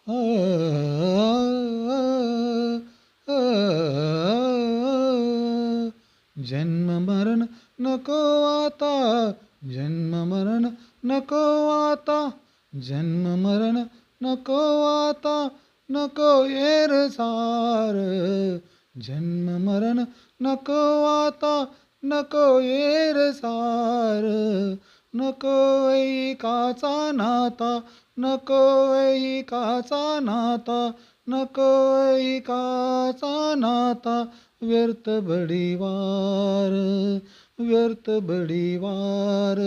आ, आ, जन्म मरण नको आता, जन्म मरण नको आता, जन्म मरण नको आता, नको येर सार, जन्म मरण नको आता, नको येर सार, नको ऐकाचा नाता, नको ऐकाचा नाता, नको ऐकाचा नाता, व्यर्थ बडिवार, व्यर्थ बडिवार.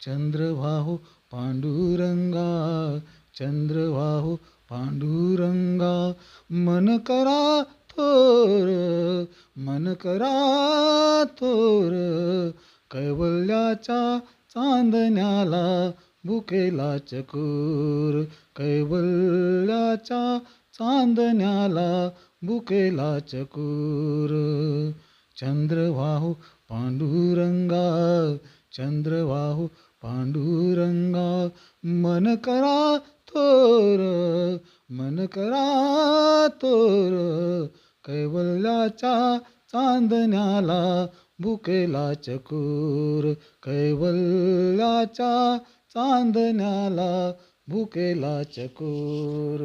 चंद्रवाहू पांडुरंगा, चंद्रवाहू पांडुरंगा, मन करा थोर, मन करा थोर, कैवल्याच्या चांदण्याला भुकेला चकोर, कैवल्याच्या चांदण्याला भुकेला चकोर. चंद्रवाहू पांडुरंगा, चंद्रवाहू पांडुरंगा, मन करा थोर, मन करा थोर, कैवल्याच्या चांदण्याला भुकेला चकोर, कैवल्याच्या चांदण्याला भुकेला चकोर.